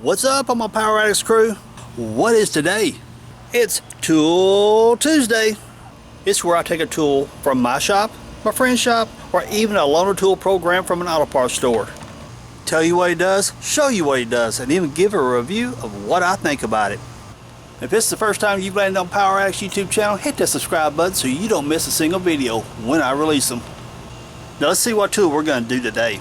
What's up on my Power Addicts crew? What is today? It's Tool Tuesday. It's where I take a tool from my shop, my friend's shop, or even a loaner tool program from an auto parts store. Tell you what he does, show you what he does, and even give a review of what I think about it. If this is the first time you've landed on Power Addicts YouTube channel, hit that subscribe button so you don't miss a single video when I release them. Now let's see what tool we're going to do today.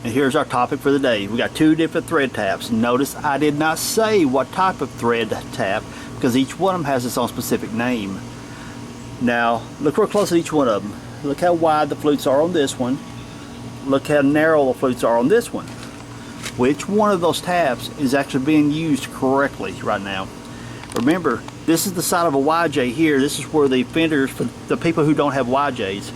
And here's our topic for the day. We got two different thread taps. Notice I did not say what type of thread tap because each one of them has its own specific name. Now look real close at each one of them. Look how wide the flutes are on this one. Look how narrow the flutes are on this one. Which one of those taps is actually being used correctly right now? Remember, this is the side of a YJ here. This is where the fenders, for the people who don't have YJs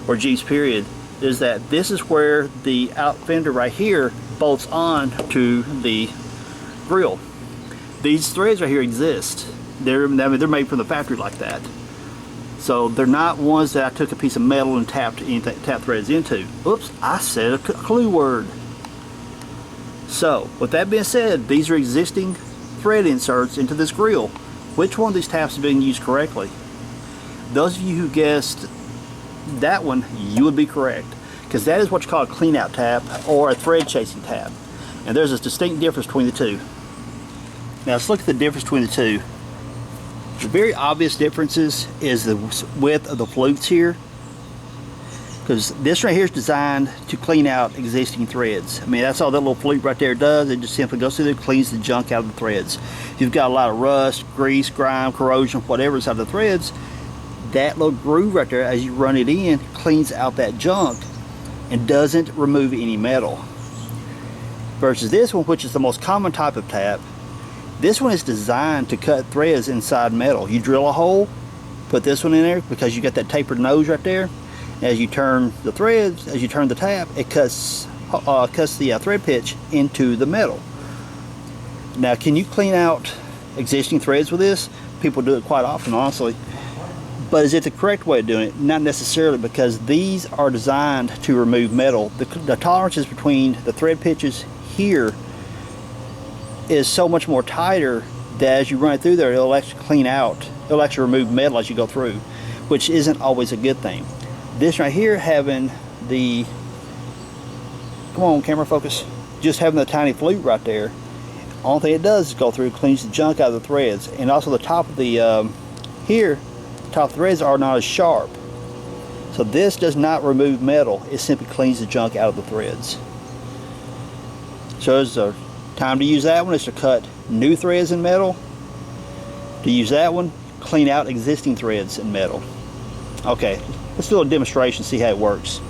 or Jeeps period, is that this is where the out fender right here bolts on to the grill. These threads right here exist. They're made from the factory like that. So they're not ones that I took a piece of metal and tapped threads into. Oops, I said a clue word. So with that being said, these are existing thread inserts into this grill. Which one of these taps is being used correctly? Those of you who guessed that one, you would be correct, because that is what you call a clean out tap or a thread chasing tap, and there's a distinct difference between the two. Now let's look at the difference between the two. The very obvious differences is the width of the flutes here, because this right here is designed to clean out existing threads. I mean, that's all that little flute right there does. It just simply goes through there, cleans the junk out of the threads. If you've got a lot of rust, grease, grime, corrosion, whatever is out of the threads, that little groove right there, as you run it in, cleans out that junk and doesn't remove any metal. Versus this one, which is the most common type of tap, this one is designed to cut threads inside metal. You drill a hole, put this one in there because you got that tapered nose right there. As you turn the threads, as you turn the tap, it cuts the thread pitch into the metal. Now, can you clean out existing threads with this? People do it quite often, honestly. But is it the correct way of doing it? Not necessarily, because these are designed to remove metal. The tolerances between the thread pitches here is so much more tighter that as you run it through there, it'll actually clean out. It'll actually remove metal as you go through, which isn't always a good thing. This right here, having the, come on camera focus, just having the tiny flute right there, only thing it does is go through, cleans the junk out of the threads. And also the top of the here, top threads are not as sharp, so this does not remove metal, it simply cleans the junk out of the threads. So the time to use that one is to cut new threads in metal. To use that one, clean out existing threads in metal. Okay, let's do a demonstration, see how it works.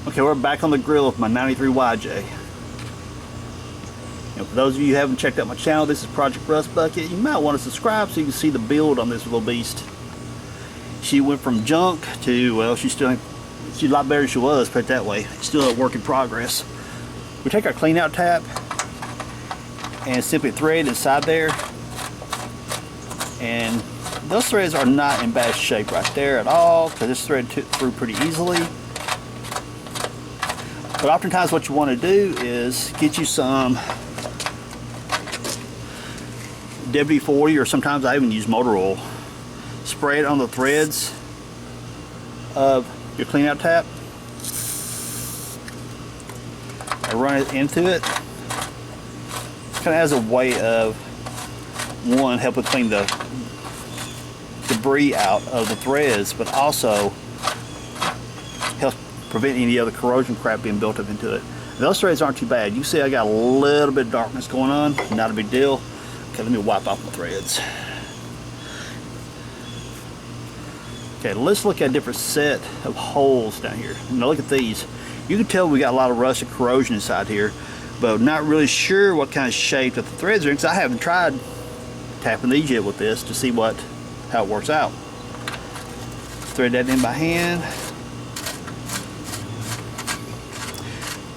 Okay, we're back on the grill with my 93 YJ. And for those of you who haven't checked out my channel, this is Project Rust Bucket. You might want to subscribe so you can see the build on this little beast. She went from junk to, well, she's a lot better than she was, put it that way. Still a work in progress. We take our clean out tap and simply thread inside there, and those threads are not in bad shape right there at all, because this thread took through pretty easily. But oftentimes what you want to do is get you some WD-40, or sometimes I even use motor oil. Spray it on the threads of your clean out tap. I run it into it. Kind of as a way of, one, helping clean the debris out of the threads, but also helps prevent any other corrosion crap being built up into it. Those threads aren't too bad. You see I got a little bit of darkness going on, not a big deal. Okay, let me wipe off my threads. Okay, let's look at a different set of holes down here. Now look at these. You can tell we got a lot of rust and corrosion inside here, but I'm not really sure what kind of shape that the threads are in, because I haven't tried tapping these yet with this to see how it works out. Thread that in by hand.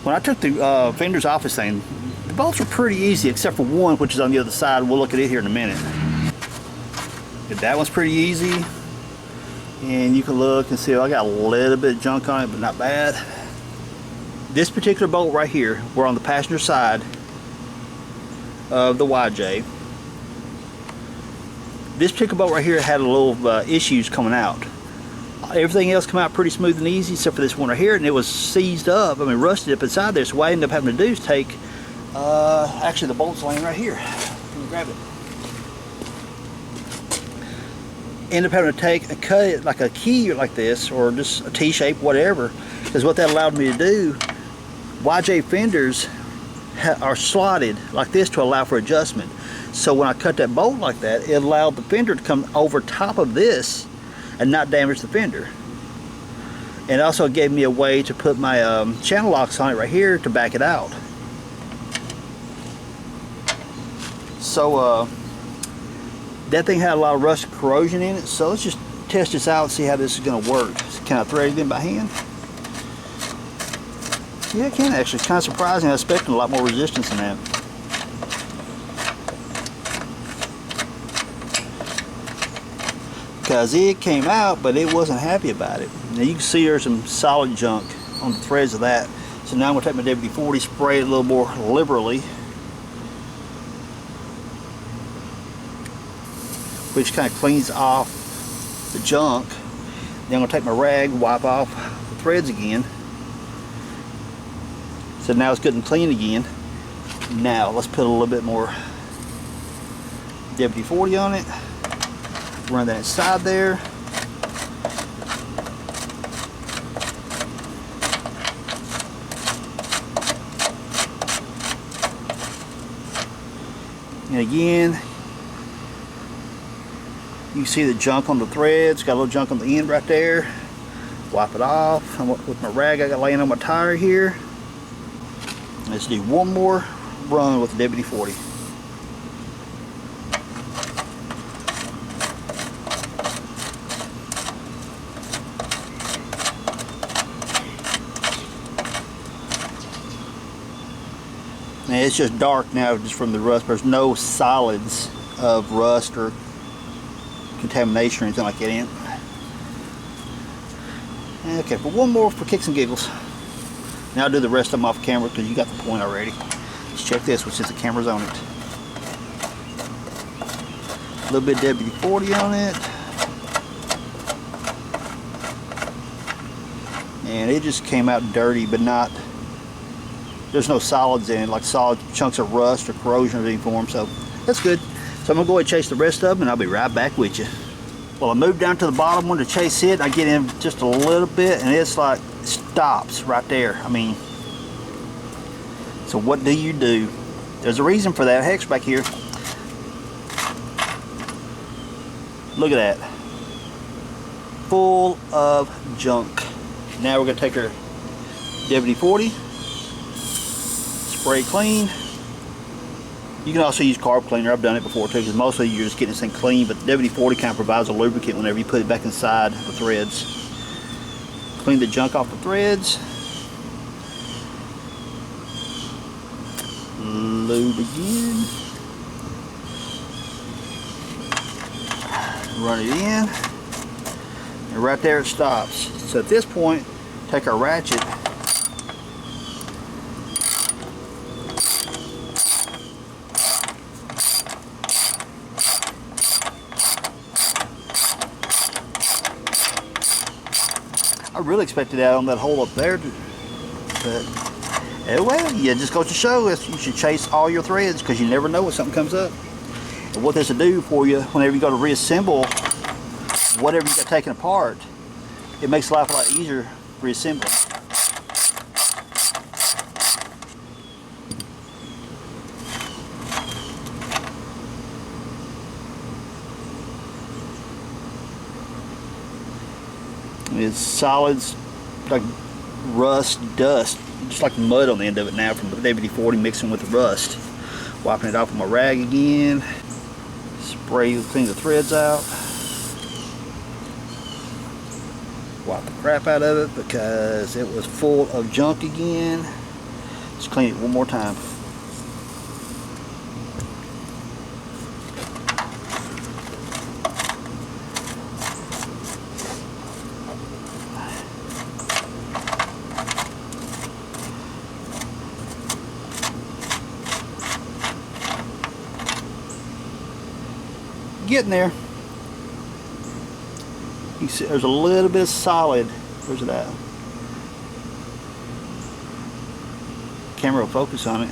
When I took the fenders off this thing, the bolts were pretty easy, except for one, which is on the other side. We'll look at it here in a minute. But that one's pretty easy. And you can look and see, I got a little bit of junk on it, but not bad. this particular bolt right here, we're on the passenger side of the YJ. This particular bolt right here had a little issues coming out. Everything else came out pretty smooth and easy except for this one right here, and it was seized up, rusted up inside there. So what I ended up having to do is take, actually the bolt's laying right here. Let me grab it. End up having to take and cut it like a key like this, or just a T-shape, whatever, because what that allowed me to do, YJ fenders are slotted like this to allow for adjustment. So when I cut that bolt like that, it allowed the fender to come over top of this and not damage the fender. And also gave me a way to put my channel locks on it right here to back it out. So that thing had a lot of rust corrosion in it, so let's just test this out and see how this is going to work. Can I thread it in by hand? Yeah, I can actually. It's kind of surprising. I was expecting a lot more resistance than that. Because it came out, but it wasn't happy about it. Now you can see there's some solid junk on the threads of that. So now I'm going to take my WD-40, spray it a little more liberally, which kind of cleans off the junk. Then I'm going to take my rag, wipe off the threads again. So now it's good and clean again. Now let's put a little bit more WD-40 on it. Run that inside there. And again, you can see the junk on the threads. Got a little junk on the end right there. Wipe it off. With my rag I got laying on my tire here. Let's do one more run with the WD-40. And it's just dark now just from the rust. There's no solids of rust or contamination or anything like that in it. Okay, but one more for kicks and giggles. Now I'll do the rest of them off camera because you got the point already. Let's check this one since the camera's on it. A little bit of WD-40 on it. And it just came out dirty, but not, there's no solids in it, like solid chunks of rust or corrosion of any form, so that's good. So I'm gonna go ahead and chase the rest of them and I'll be right back with you. Well, I moved down to the bottom one to chase it. I get in just a little bit and it's like stops right there. So what do? There's a reason for that hex back here. Look at that. Full of junk. Now we're gonna take our WD-40, spray clean. You can also use carb cleaner. I've done it before too, because mostly you're just getting this thing clean, but the WD-40 kind of provides a lubricant whenever you put it back inside the threads. Clean the junk off the threads. Lube again. Run it in. And right there it stops. So at this point, take our ratchet. I really expected that on that hole up there, but well, yeah, just goes to show us you should chase all your threads because you never know when something comes up. And what this will do for you whenever you go to reassemble whatever you got taken apart, it makes life a lot easier reassembling. It's solids like rust, dust, just like mud on the end of it now from the WD-40 mixing with the rust. Wiping it off with my rag again. Spray, clean the threads out. Wipe the crap out of it because it was full of junk again. Just clean it one more time. Getting there. You see there's a little bit of solid. Where's it at? Camera will focus on it.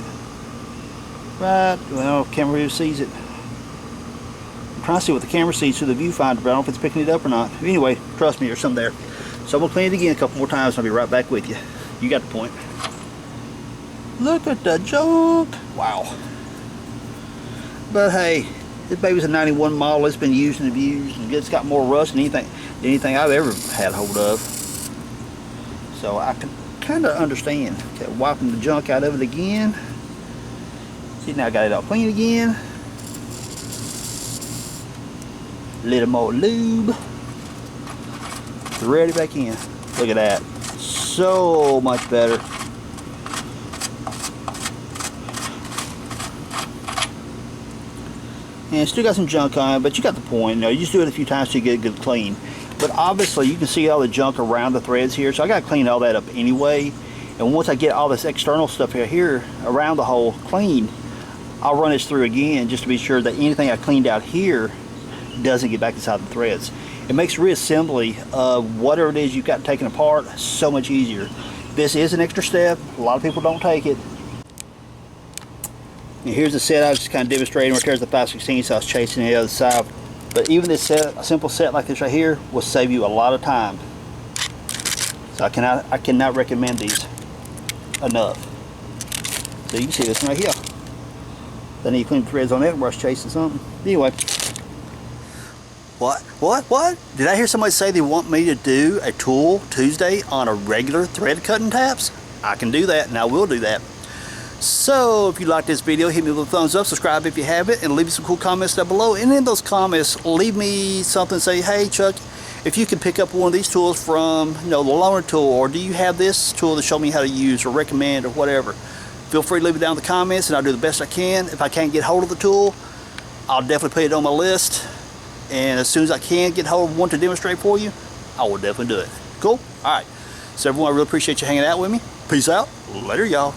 Right, well, camera sees it. I'm trying to see what the camera sees through the viewfinder, but I don't know if it's picking it up or not. Anyway, trust me, there's some there. So I'm going to clean it again a couple more times and I'll be right back with you. You got the point. Look at the junk. Wow. But hey, this baby's a 91 model. It's been used and abused, and it's got more rust than anything I've ever had hold of. So I can kind of understand. Okay, wiping the junk out of it again. See, now I got it all clean again. Little more lube. Thread it back in. Look at that. So much better. And still got some junk on it, but you got the point. You know, you just do it a few times to get it good clean. But obviously you can see all the junk around the threads here, so I got to clean all that up anyway. And once I get all this external stuff here around the hole clean, I'll run this through again just to be sure that anything I cleaned out here doesn't get back inside the threads. It makes reassembly of whatever it is you've got taken apart so much easier. This is an extra step. A lot of people don't take it. And here's the set I was just kind of demonstrating. Right there's the 5/16, so I was chasing the other side. But even this set, a simple set like this right here, will save you a lot of time. So I cannot recommend these enough. So you can see this one right here. Then you clean the threads on it where I was chasing something. Anyway. What? Did I hear somebody say they want me to do a Tool Tuesday on a regular thread cutting taps? I can do that, and I will do that. So if you like this video, hit me with a thumbs up, subscribe if you haven't, and leave me some cool comments down below. And in those comments, leave me something, say, hey Chuck, if you can pick up one of these tools from, you know, the loaner tool, or do you have this tool to show me how to use or recommend or whatever, feel free to leave it down in the comments and I'll do the best I can. If I can't get hold of the tool, I'll definitely put it on my list, and as soon as I can get hold of one to demonstrate for you, I will definitely do it. Cool? Alright, so everyone, I really appreciate you hanging out with me. Peace out. Later, y'all.